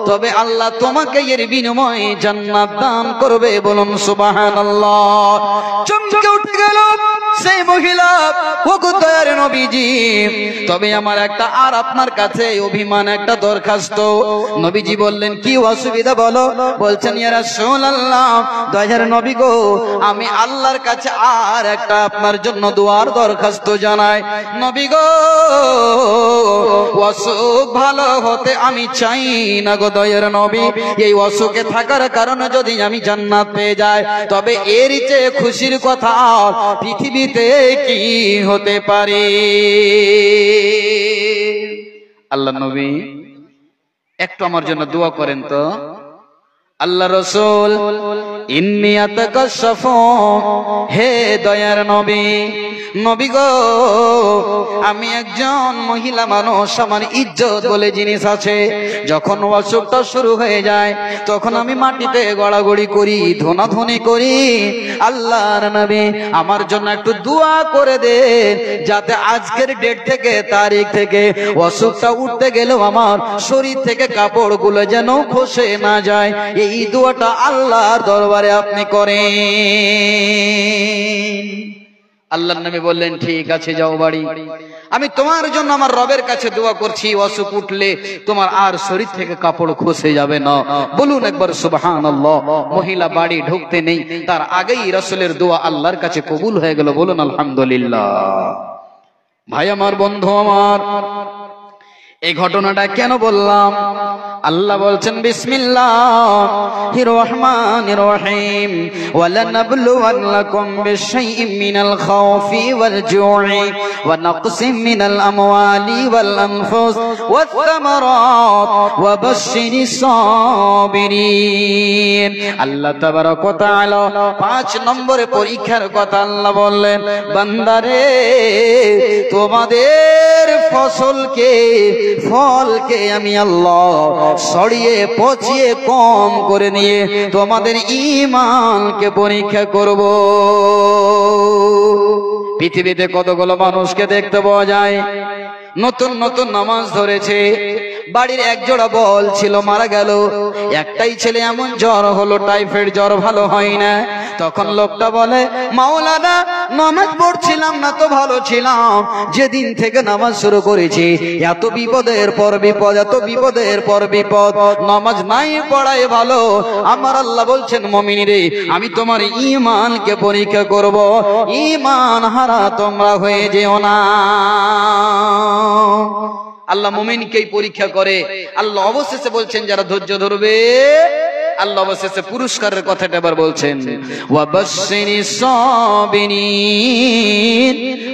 তবে আল্লাহ তোমাকে এর বিনিময়ে জান্নাত দান করবে। বলুন সুবহানাল্লাহ। চমকে উঠে গেল সেই মহিলা, ওগো দয়ার নবীজি, তবে আমার একটা আর আপনার কাছে অভিমান, একটা দরখাস্ত। নবীজি বললেন, কি অসুবিধা বলো? বলছেন, ইয়া রাসূলুল্লাহ, দয়ার নবী গো, আমি আল্লাহর কাছে আর একটা আপনার জন্য দোয়ার দরখাস্ত জানাই। নবী গো, অসুখ ভালো হতে আমি চাই না গো দয়ার নবী, এই অসুখে থাকার কারণে যদি আমি জান্নাত পেয়ে যাই, তবে এর চেয়ে খুশির কথা পৃথিবীতে কি হতে পারে? আল্লাহ নবী, একটু আমার জন্য দোয়া করেন তো। আল্লাহ রাসূল, ইন্নী আতাকাশফু, হে দয়ার নবী, নবী গো, আমি একজন মহিলা মানুষ, আমার ইজ্জত বলে জিনিস আছে। যখন অসুখটা শুরু হয়ে যায়, তখন আমি মাটিতে গড়াগড়ি করি, ধুনাধুনি করি। আল্লাহর নবী, আমার জন্য একটু দোয়া করে দে, যাতে আজকের ডেট থেকে, তারিখ থেকে অসুখটা উঠতে গেলেও আমার শরীর থেকে কাপড়গুলো যেন খসে না যায়। এই দোয়াটা আল্লাহর দরবারে আপনি করেন। আল্লাহর নবী বললেন, ঠিক আছে, যাও বাড়ি, আমি তোমার জন্য আমার রবের কাছে দোয়া করছি, অসুখ উঠলে তোমার আর শরীর থেকে কাপড় খসে যাবে না। বলুন একবার সুবহানাল্লাহ। মহিলা বাড়ি ঢুকতে নেই, তার আগেই রাসূলের দোয়া আল্লাহর কাছে কবুল হয়ে গেল। বলুন আলহামদুলিল্লাহ। ভাই আমার, বন্ধু আমার, এই ঘটনাটা কেন বললাম? আল্লাহ বলছেন, বিসমিল্লাহির রহমানির রহিম, ওয়ালানাবলুওয়ান্নাকুম বিশাইইম মিনাল খাউফি ওয়াল জু'i ওয়া নাকসিম মিনাল আমওয়ালি ওয়াল আনফুস ওয়াত তামারাত ওয়া বাশশিরিস সাবিরিন। আল্লাহ তাবারক ওয়া তাআলা 5 নম্বরে পরীক্ষার কথা আল্লাহ বললেন, বান্দারে, তোমাদের ফলকে আমি আল্লাহ সরিয়ে পচিয়ে কম করে নিয়ে তোমাদের ঈমানকে পরীক্ষা করব। পৃথিবীতে কতগুলো মানুষকে দেখতে পাওয়া যায়, নতুন নতুন নামাজ ধরেছে, বাড়ির এক জোড়া বল ছিল, মারা গেল। একটাই ছেলে এমন জ্বর হলো, টাইফয়েড জ্বর, ভালো হয় না। তখন লোকটা বলে, মাওলানা, নামাজ পড়ছিলাম না তো ভালো ছিলাম, যেদিন থেকে নামাজ শুরু করেছি এত বিপদের পর বিপদ, এত বিপদের পর বিপদ, নামাজ নাই পড়াই ভালো। আমার আল্লাহ বলছেন, মুমিন রে, আমি তোমার ঈমানকে পরীক্ষা করব, ঈমান হারা তোমরা হয়ে যেও না। আল্লাহ মুমিনকেই পরীক্ষা করে। আল্লাহ অবশেষে বলছেন, যারা ধৈর্য ধরবে, আল্লাহ অবশেষে পুরস্কারের কথাটা আবার বলছেন, ওয়া বাশশিরিস সাবিরিন।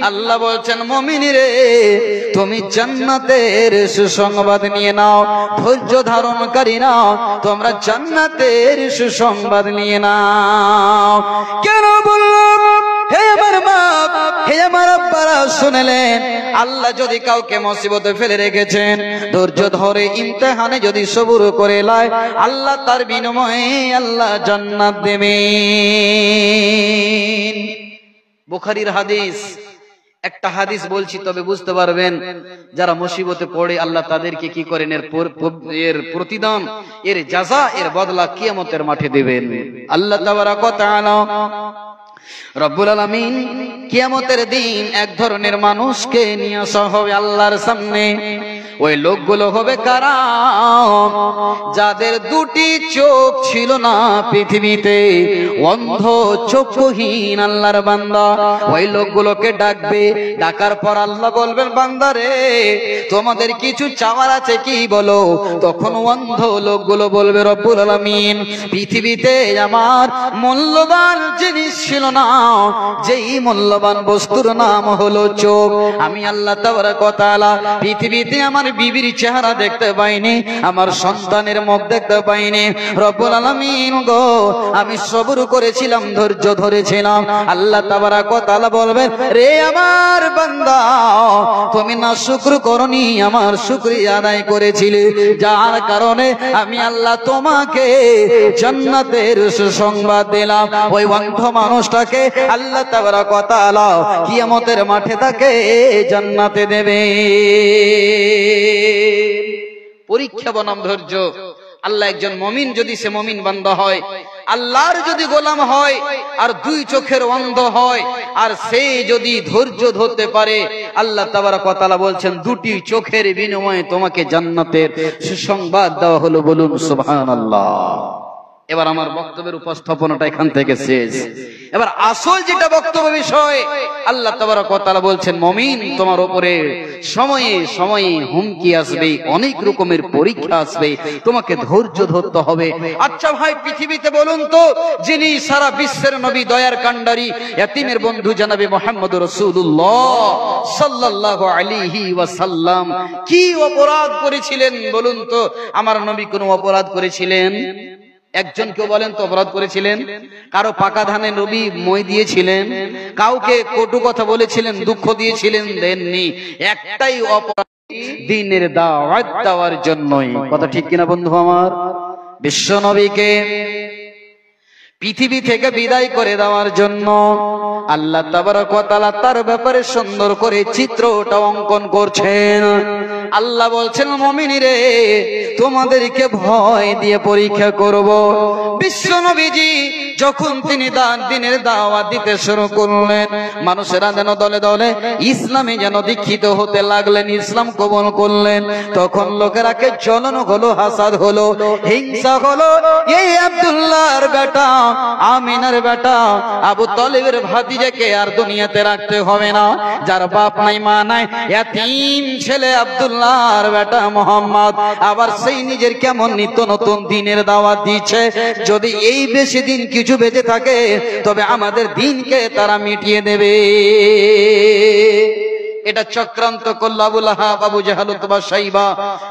আল্লাহ বলছেন, মুমিন রে, তুমি জান্নাতের সুসংবাদ নিয়ে নাও, ধৈর্য ধারণকারী নাও, তোমরা জান্নাতের সুসংবাদ নিয়ে নাও। কেন বললাম? হে আমার মা, হে আমার আব্বারা, শুনলেন, আল্লাহ যদি কাউকে মুসিবতে ফেলে রেখেছেন, ধৈর্য ধরে ইমতিহানে যদি সবুর করে লয়, আল্লাহ তার বিনিময়ে আল্লাহ জান্নাত দেবেন। বুখারীর হাদিস, একটা হাদিস বলছি, তবে বুঝতে পারবেন যারা মুসিবতে পড়ে আল্লাহ তাদেরকে কি করেন, এর প্রতিদান, এর জাযা, এর বদলা কিয়ামতের মাঠে দেবেন। আল্লাহ তাবারক ওয়া তাআলা রব্বুল আলামিন কিয়ামতের দিন এক ধরনের মানুষকে নিয়ে আসা হবে আল্লাহর সামনে। ওই লোকগুলো হবে কারা? যাদের দুটি চোখ ছিল না পৃথিবীতে, অন্ধ চক্ষুহীন আল্লাহর বান্দা। ওই লোকগুলোকে ডাকবে, ডাকার পর আল্লাহ বলবেন, বান্দারে তোমাদের কিছু চাওয়ার আছে কি বলো? তখন অন্ধ লোকগুলো বলবে, রব্বুল আলামিন পৃথিবীতে আমার মূল্যবান জিনিস ছিল না, যেই মূল্যবান বস্তুর নাম হলো চোখ। আমি আল্লাহ তাবারক ওয়া তাআলা পৃথিবীতে আমার বিবির চেহারা দেখতে পাইনি, আমার সন্তানের মুখ দেখতে পাইনি। রব্বুল আলামিন গো, আমি সবর করেছিলাম, ধৈর্য ধরেছিলাম। আল্লাহ তাবারক ওয়া তাআলা বলবেন, রে আমার বান্দা তুমি না শুকর করনি, আমার শুকরিয়া আদায় করেছিলে, যার কারণে আমি আল্লাহ তোমাকে জান্নাতের সুসংবাদ দিলাম। ওই অন্ধ মানুষটাকে আল্লাহ তাবারক ওয়া তাআলা কিয়ামতের মাঠে তাকে জান্নাতে দেবে। পরীক্ষা বনাম ধৈর্য। আল্লাহ একজন মুমিন যদি সে মুমিন বান্দা হয়, আল্লাহর যদি গোলাম হয়, আর দুই চোখের অন্ধ হয়, আর সে যদি ধৈর্য ধরতে পারে, আল্লাহ তাবারক ওয়া তাআলা বলছেন দুটি চোখের বিনিময়ে তোমাকে জান্নাতের সুসংবাদ দেওয়া হলো। বলুন সুবহানাল্লাহ। এবার আমার বক্তব্যের উপস্থাপনাটা এখান থেকে শেষ। এবার আসল যেটা বক্তব্য বিষয়, আল্লাহ তাবারক ওয়া তাআলা বলছেন, মুমিন তোমার উপরে সময়ে সময়ে হুমকি আসবে, অনেক রকমের পরীক্ষা আসবে, তোমাকে ধৈর্য ধরতে হবে। আচ্ছা ভাই, পৃথিবীতে বলুন তো, যিনি সারা বিশ্বের নবী, দয়ার কান্ডারি, ইয়াতীমের বন্ধু জনাবে মুহাম্মদুর রাসূলুল্লাহ সাল্লাল্লাহু আলাইহি ওয়াসাল্লাম কি অপরাধ করেছিলেন বলুন তো? আমার নবী কোন অপরাধ করেছিলেন? একজন কেউ বলেন তো অপরাধ করেছিলেন? কারো পাকা ধানে নবী মই দিয়েছিলেন? কাউকে কটু কথা বলেছিলেন, দুঃখ দিয়েছিলেন? দেননি। একটাই অপরাধ, দ্বীনের দাওয়াত দেওয়ার জন্যই। কথা ঠিক কিনা বন্ধু আমার? বিশ্ব নবীকে পৃথিবী থেকে বিদায় করে দেওয়ার জন্য আল্লাহ তাবারক ওয়া তাআলা তার ব্যাপারে সুন্দর করে চিত্রটা অঙ্কন করছেন। আল্লাহ বলছেন, মুমিনেরা তোমাদেরকে ভয় দিয়ে পরীক্ষা করব। বিশ্ব নবীজি যখন তিনি দ্বীনের দাওয়াত দিতে শুরু করলেন, মানুষেরা যেন দলে দলে ইসলামে যেন দীক্ষিত হতে লাগলেন, ইসলাম কবুল করলেন, তখন লোকেরাকে জ্বলন হলো, হাসাদ হলো, হিংসা হলো। এই আব্দুল্লাহর বেটা, আমিনার বেটা, আবু তালিবের ভাতিজাকে আর দুনিয়াতে রাখতে হবে না, যার বাপ নাই মা নাই, ইয়াতীম ছেলে আব্দুল্লাহর বেটা মুহাম্মদ, আবার সেই নিজের কেমন নিত্য নতুন দ্বীনের দাওয়াত দিচ্ছে। যদি এই বেশি দিন কিছু বেঁচে থাকে, তবে আমাদের দ্বীনকে তারা মিটিয়ে দেবে। এটা চক্রান্ত করলো আবু লাহাব, আবু জাহাল, উতবা, শাইবা।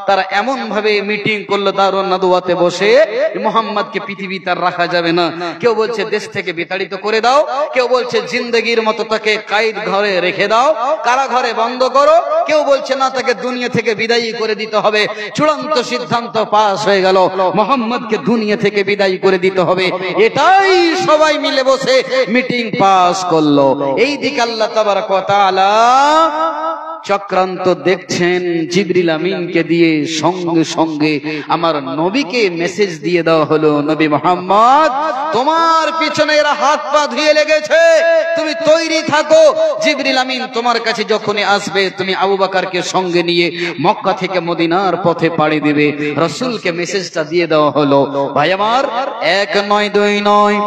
তারা এমন ভাবে মিটিং করলো দারুন নাদওয়াতে বসে, মুহাম্মদকে পৃথিবীতে আর রাখা যাবে না। কেউ বলছে দেশ থেকে বিতাড়িত করে দাও, কেউ বলছে জিন্দেগির মতো তাকে কায়দ ঘরে রেখে দাও, কারাঘরে বন্ধ করো, কেউ বলছে না, তাকে দুনিয়া থেকে বিদায়ী করে দিতে হবে। চূড়ান্ত সিদ্ধান্ত পাস হয়ে গেল, মুহাম্মদকে দুনিয়া থেকে বিদায়ী করে দিতে হবে। এটাই সবাই মিলে বসে মিটিং পাস করলো। এই দিকে আল্লাহ তাবারক ওয়া তাআলা চক্রান্ত দেখছেন। জিবরিল আমিনকে দিয়ে সঙ্গে সঙ্গে আমার নবীকে মেসেজ দিয়ে দেওয়া হলো, নবী মুহাম্মদ তোমার পিছনে এরা হাত পা ধুয়ে লেগেছে, তুমি তৈরি থাকো। জিবরিল আমিন তোমার কাছে যখনই আসবে, তুমি আবু বকরকে সঙ্গে নিয়ে মক্কা থেকে মদিনার পথে পাড়ি দিবে। রাসূলকে মেসেজটা দিয়ে দেওয়া হলো। ভাই আমার, 1 নয় 2 নয়,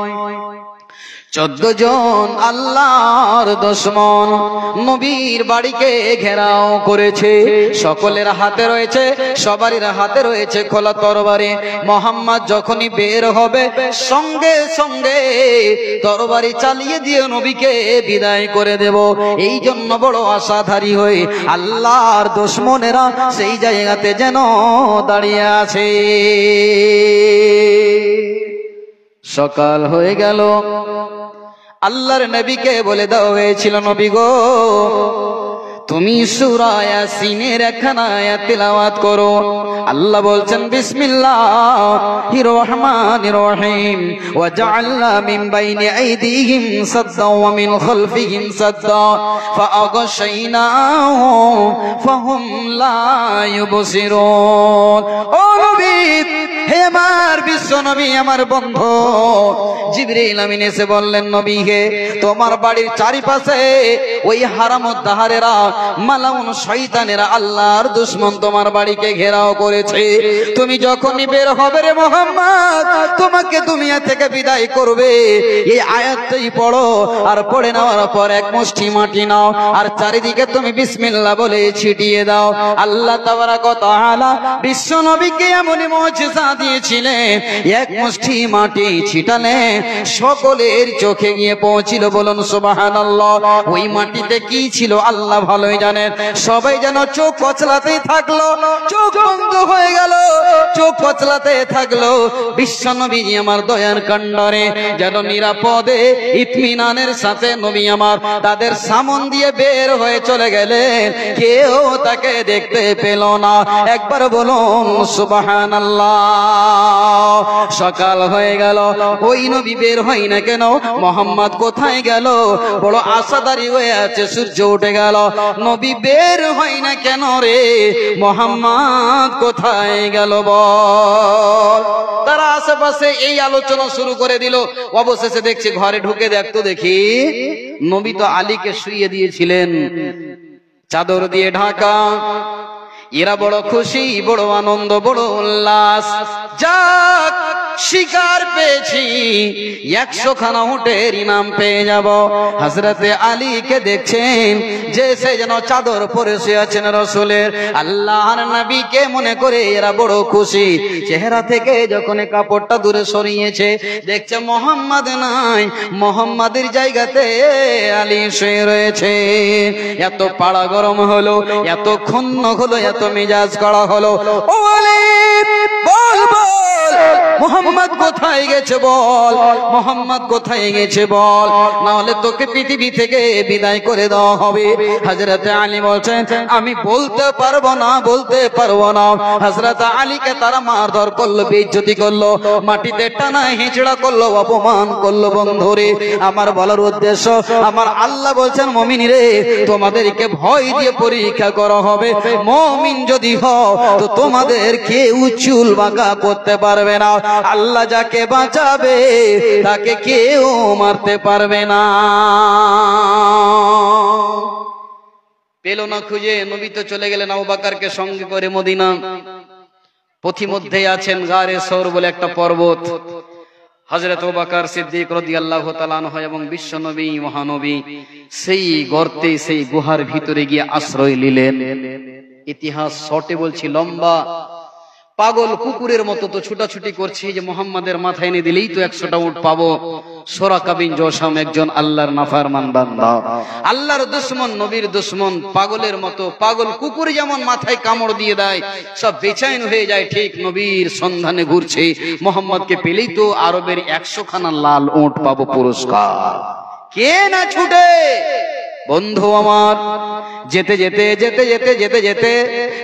14 জন আল্লাহর দুশমন নবীর বাড়িকে ঘেরাও করেছে। সকলের হাতে রয়েছে, সবারই হাতে রয়েছে খোলা তরবারি। মুহাম্মদ যখনই বের হবে, সঙ্গে সঙ্গে তরবারি চালিয়ে দিয়ে নবীকে বিদায় করে দেব। এই জন্য বড় আশাধারী হয়ে আল্লাহর দুশমনেরা সেই জায়গাতে যেন দাঁড়িয়ে আছে। সকাল হয়ে গেল, আল্লাহর নবীকে বলে দেওয়া হয়েছিল, নবী গো তুমি সূরা ইয়াসিনের একখানা আয়াত তিলাওয়াত করো। আল্লাহ বলছেন, বিসমিল্লাহির রহমানির রহিম, ওয়া জাআলনা মিন বাইনি আইদিহিম সাদ্দা ওয়া মিন খালফিহিম সাদ্দা ফাআগশাইনাহুম ফাহুম লা ইউবসিরুন। ও নবী, হে আমার বিশ্ব নবী, আমার বন্ধু জিবরিল আমিন এসে বললেন, নবী হে, তোমার বাড়ির চারিপাশে ওই হারামুদ্দাহারেরা, মালাউন শয়তানেরা, আল্লাহর দুশমন তোমার বাড়িকে ঘেরাও করেছে। তুমি যখনই বের হবে রে মুহাম্মদ, তোমাকে দুনিয়া থেকে বিদায় করবে, এই আয়াতটাই পড়ো, আর পড়ে নেওয়ার পর এক মুষ্টি মাটি নাও, আর চারিদিকে তুমি বিসমিল্লাহ বলে ছিটিয়ে দাও। আল্লাহ তাবারাক ওয়া তাআলা বিশ্ব নবীকে এমনই মুজিজা দিয়েছিলেন, এক মুষ্টি মাটি ছিটালে সকলের চোখে গিয়ে পৌঁছিল। বলুন সুবহানাল্লাহ। ওই মাটিতে কি ছিল আল্লাহ ভালোই জানেন। সবাই যেন চোখ কচলাতেই থাকলো, চোখ বন্ধ হয়ে গেল, চোখ কচলাতে থাকলো। বিশ্ব নবী আমার দয়ার কান্ডারে যেন নিরাপদে ইতমিনানের সাথে নবী আমার তাদের সামন দিয়ে বের হয়ে চলে গেলেন, কেউ তাকে দেখতে পেল না। একবার বলুন সুবহানাল্লাহ। সকাল হয়ে গেল, ওই নবী বের হয় না কেন, মোহাম্মদ কোথায় গেল? বড় আশাদারি হয়ে আছে, সূর্য উঠে গেল, নবী বের হয় না কেন রে, মোহাম্মদ কোথায় গেল বল। তারা আশেপাশে এই আলোচনা শুরু করে দিল। অবশেষে দেখছে ঘরে ঢুকে দেখতো, দেখি নবী তো আলীকে শুইয়ে দিয়েছিলেন চাদর দিয়ে ঢাকা। এরা বড় খুশি, বড় আনন্দ, বড় উল্লাস। যাক, শিকার পেয়েছি, 100 খানা উটের ইনাম পেয়ে যাব। হযরতে আলীকে দেখছেন যে সে যেন চাদর পরে শুয়ে আছেন রাসূলের, আল্লাহর নবীকে মনে করে এরা বড় খুশি। চেহারা থেকে যখন কাপড়টা দূরে সরিয়েছে, দেখছে মোহাম্মদ নাই, মোহাম্মদের জায়গাতে আলী শুয়ে রয়েছে। এত পাড়া গরম হলো, এত ক্ষুণ্ণ হলো, এত মেজাজ কড়া হলো। ও আলী, বল বল, মোহাম্মদ কোথায় গেছে বল, মোহাম্মদ কোথায় গেছে বল, না হলে তোকে পৃথিবী থেকে বিদায় করে দেওয়া হবে। হযরত আলী বলছেন, আমি বলতে পারবো না, বলতে পারবো না। হযরত আলীকে তারা মারধর করলো, বেইজ্জতি করলো, মাটিতে টানা হেঁচড়া করলো, অপমান করলো। বন্ধুরে আমার বলার উদ্দেশ্য, আমার আল্লাহ বলছেন, মুমিন রে, তোমাদেরকে ভয় দিয়ে পরীক্ষা করা হবে। মুমিন যদি হও তো তোমাদের কেউ চুল বাঁকা করতে পারবে না। আল্লাহ যাকে বাঁচাবে তাকে কেউ মারতে পারবে না। পেল না খুঁজে, নবী তো চলে গেলেন আবু বকরকে সঙ্গে করে মদিনা। পথিমধ্যে আছেন গারে সৌর বলে একটা পর্বত। হযরত আবু বকর সিদ্দিক রাদিয়াল্লাহু তাআলা আনহু এবং বিশ্ব নবী মহানবী সেই গর্তে, সেই গুহার ভিতরে গিয়ে আশ্রয় নিলেন। ইতিহাস শর্টে বলছি, লম্বা। পাগল কুকুরের মতো তো ছুটাছুটি করছি যে মোহাম্মদের মাথায় এনে দিলেই তো 100টা উট পাবো। সুরাকা বিন জশম একজন আল্লাহর নাফরমান বান্দা, আল্লাহর দুশমন, নবীর দুশমন। পাগলের মতো, পাগল কুকুর যেমন মাথায় কামড় দিয়ে দেয়, সব বেচैन হয়ে যায়, ঠিক নবীর সন্ধানে ঘুরছে। মোহাম্মদকে পেলেই তো আরবের 100 খানা লাল উট পাবো পুরস্কার। কে না ছুটে বন্ধু আমার। যেতে যেতে যেতে যেতে যেতে যেতে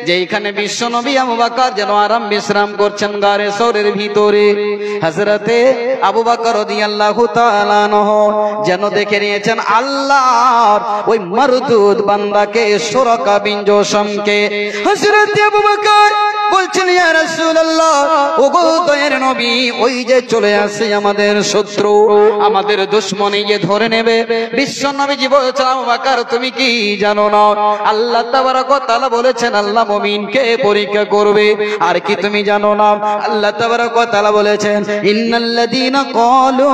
যেখানে বিশ্ব নবী আবু বকর যেন আরাম বিশ্রাম করছেন গারে সৌরের ভিতরে, হযরতে আবু বকর রাদিয়াল্লাহু তাআলা আনহু যেন দেখে নিয়েছেন আল্লাহর ওই মারদুদ বান্দাকে, সুরাকা বিন জশমকে। হযরতে আবু বকর বলছেন, ইয়া রাসূলুল্লাহ, ওগো দয়ার নবী, ওই যে চলে আসে আমাদের শত্রু, আমাদের দুশমন, এই যে ধরে নেবে। বিশ্ব নবীজি বলছেন, আবু বকর তুমি কি জানো না, আল্লাহ তাবারক ওয়া তাআলা বলেছেন আল্লাহ মুমিনকে পরীক্ষা করবে। আর কি তুমি জানো না, আল্লাহ তাবারক ওয়া তাআলা বলেছেন, ইন্নাল্লাযীনা ক্বালু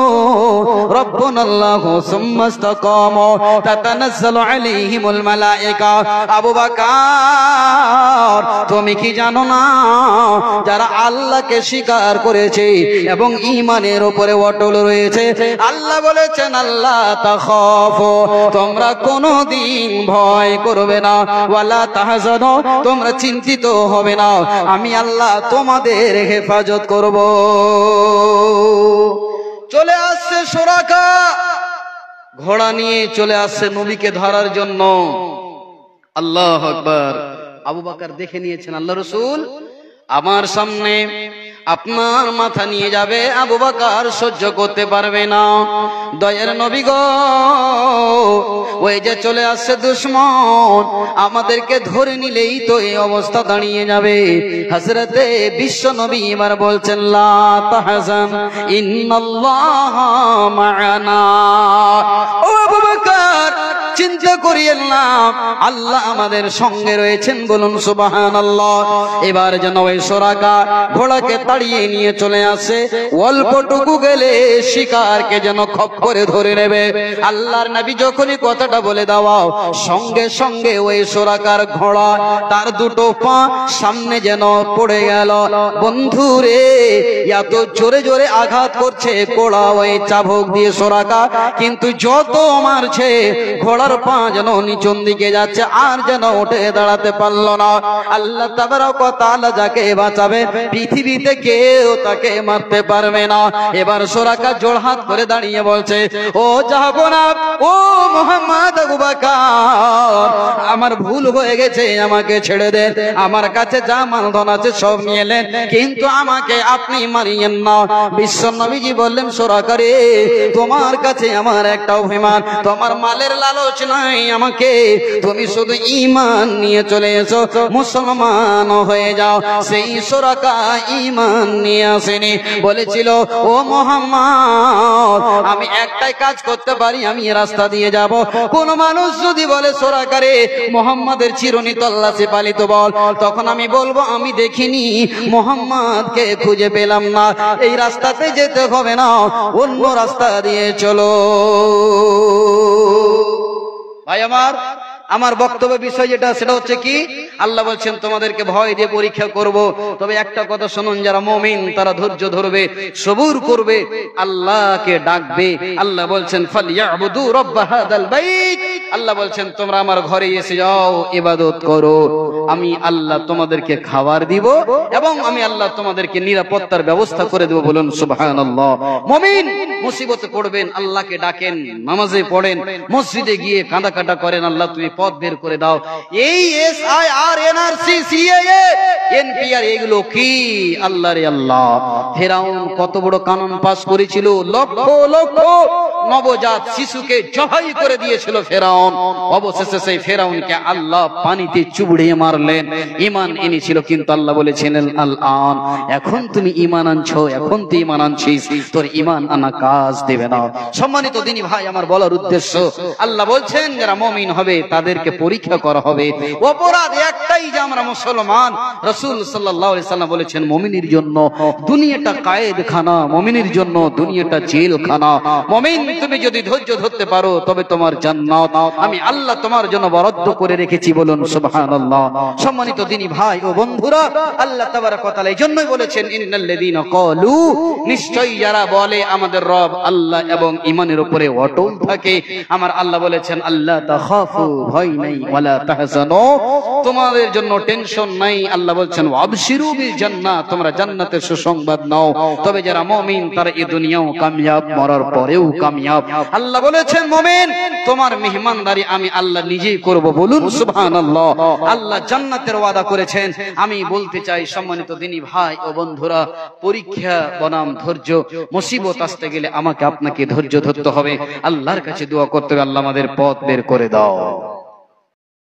রাব্বুনাল্লাহু সুম্মা ইসতাকামু তাতানাজ্জালু আলাইহিমুল মালায়েকা। আবু বকর তুমি কি জানো না, যারা আল্লাহকে স্বীকার করেছে এবং ঈমানের উপরে অটল রয়েছে, আল্লাহ বলেছেন, আল্লাহ তাখাফু, তোমরা কোনদিন ভয় করবে না, ওয়ালা তাহজানু, তোমরা চিন্তিত হবে না, আমি আল্লাহ তোমাদের হেফাজত করব। চলে আসছে সুরাকা, ঘোড়া নিয়ে চলে আসছে নবীকে ধরার জন্য। আল্লাহু আকবার। আবু বকর দেখে নিয়েছেন আল্লাহ রাসূল আমার সামনে আপনার মাথা নিয়ে যাবে, আবু বকর সহ্য করতে পারবে না। দয়ার নবী গো, ওই যে চলে আসছে দুশমন, আমাদেরকে ধরে নিলেই তো এই অবস্থা দাঁড়িয়ে যাবে। হযরতে বিশ্ব নবী এবার বলছেন লা তাহজান ইন্নাল্লাহা মা'ানা। ও আবু বকর, চিন্তা করিয়েন না, আল্লাহ আমাদের সঙ্গে রয়েছেন, বলুন সুবহানাল্লাহ। এবার যেন ওই সোরাকা ঘোড়াকে তাড়িয়ে নিয়ে চলে আসে, অল্পটুকু গেলে শিকারকে যেন খপ করে ধরে নেবে। আল্লাহর নবী যখনই কথাটা বলে দাও, সঙ্গে সঙ্গে ওই সোরাকার ঘোড়া তার দুটো পা সামনে যেন পড়ে গেল। বন্ধুরে, এত জোরে জোরে আঘাত করছে ঘোড়া ওই চাবুক দিয়ে সোরাকা, কিন্তু যত মারছে ঘোড়ার পা যেন নিচন দিকে যাচ্ছে, আর যেন উঠে দাঁড়াতে পারলো না। আল্লাহ তাবারক ওয়া তাআলা যাকে বাঁচাবে, পৃথিবীতে কেউ তাকে মারতে পারবে না। এবার সোরাকা জোড়হাত করে দাঁড়িয়ে বলছে, ও জাহাপনা, ও মুহাম্মদ, আবু বকর, আমার ভুল হয়ে গেছে, আমাকে ছেড়ে দেন, আমার কাছে যা মালধন আছে সব নিয়ে নেন, কিন্তু আমাকে আপনি মারিয়েন না। বিশ্ব নবীজি বললেন, সোরাকা রে, তোমার কাছে আমার একটা অভিমান, তোমার মালের লালচ নাই আমাকে, তুমি শুধু ঈমান নিয়ে চলে এসো, মুসলমান হয়ে যাও। সেই সোরাকা ঈমান নিয়ে আসেনি, বলেছিল, ও মুহাম্মদ, আমি একটাই কাজ করতে পারি, আমি রাস্তা দিয়ে যাব। কোন মানুষ যদি বলে, সোরাকা রে, মুহাম্মাদের চিরুনি তল্লাশি পালিত বল, তখন আমি বলবো, আমি দেখিনি, মুহাম্মাদকে খুঁজে পেলাম না, এই রাস্তাতে যেতে হবে না, অন্য রাস্তা দিয়ে চলো। ভাই আমার বক্তব্য বিষয় যেটা, সেটা হচ্ছে কি, আল্লাহ বলছেন তোমাদেরকে ভয় দিয়ে পরীক্ষা করব, তবে একটা কথা শুনুন, যারা মুমিন তারা ধৈর্য ধরবে, সবুর করবে, আল্লাহকে ডাকবে। আল্লাহ বলছেন ফালইয়াবুদু রাব্ব হাদাল বাইত, আল্লাহ বলছেন তোমরা আমার ঘরে এসে যাও, ইবাদত করো, আমি আল্লাহ তোমাদেরকে খাবার দিব এবং আমি আল্লাহ তোমাদেরকে নিরাপত্তার ব্যবস্থা করে দেব, বলুন সুবহানাল্লাহ। মুমিন মুসিবতে পড়বেন, আল্লাহকে ডাকেন, নামাজে পড়েন, মসজিদে গিয়ে কাঁদা করেন, আল্লাহ তুমি পথ বের করে দাও। এই এসআইআর, এনআরসি, সিএএ, এনপিআর, এগুলো কি? আল্লাহ রে আল্লাহ, ফেরাউন কত বড় কানুন পাস করেছিল, লক্ষ লক্ষ নবজাত শিশুকে জবাই করে দিয়েছিল ফেরাউন। অবশেষে সেই ফেরাউনকে আল্লাহ পানিতে চুবড়িয়ে মারলেন, ঈমান এনেছিল, কিন্তু আল্লাহ বলেছেন আল-আন, এখন তুমি ঈমান আনছো, এখন তুই ঈমান আনছিস, তোর ঈমান আনা কাজ দেবে না। সম্মানিত দিনী ভাই, আমার বলার উদ্দেশ্য, আল্লাহ বলছেন যারা মুমিন হবে তাদেরকে পরীক্ষা করা হবে। অপরাধ একটাই যে আমরা মুসলমান। রাসূল সাল্লাল্লাহু আলাইহি সাল্লাম বলেছেন, মুমিনের জন্য দুনিয়াটা কায়েদখানা, মুমিনের জন্য দুনিয়াটা জেলখানা। মুমিন তুমি যদি ধৈর্য ধরতে পারো তবে তোমার জান্নাত আমি আল্লাহ তোমার জন্য বরাদ্দ করে রেখেছি, বলুন সুবহানাল্লাহ। সম্মানিত দিনী ভাই ও বন্ধুরা, আল্লাহ তাবারক ওয়া তাআলা এইজন্যই বলেছেন, ইন্নাল্লাযীনা ক্বালু, নিশ্চয়ই যারা বলে আমাদের রব আল্লাহ এবং ঈমানের উপরে অটল থাকে, আমার আল্লাহ বলেছেন, আল্লাহ তাখাফু, ভয় নাই, ওয়ালা তাহজানু, তোমাদের জন্য টেনশন নাই। আল্লাহ বলছেন, ওয়াবশিরু বিল জান্নাহ, তোমরা জান্নাতের সুসংবাদ নাও। তবে যারা মুমিন তারা এই দুনিয়াও কামিয়াব, মরার পরেও কামিয়াব। আল্লাহ বলেছেন, মুমিন তোমার মেহমানদারি আমি আল্লাহ নিজেই করব, বলুন সুবহানাল্লাহ। আল্লাহ জান্নাতের ওয়াদা করেছেন। আমি বলতে চাই, সম্মানিত দিনী ভাই ও বন্ধুরা, পরীক্ষা বনাম ধৈর্য, মুসিবত আসতে গেলে আমাকে আপনাকে ধৈর্য ধরতে হবে, আল্লাহর কাছে দোয়া করতে হবে, আল্লাহ আমাদের পথ বের করে দাও।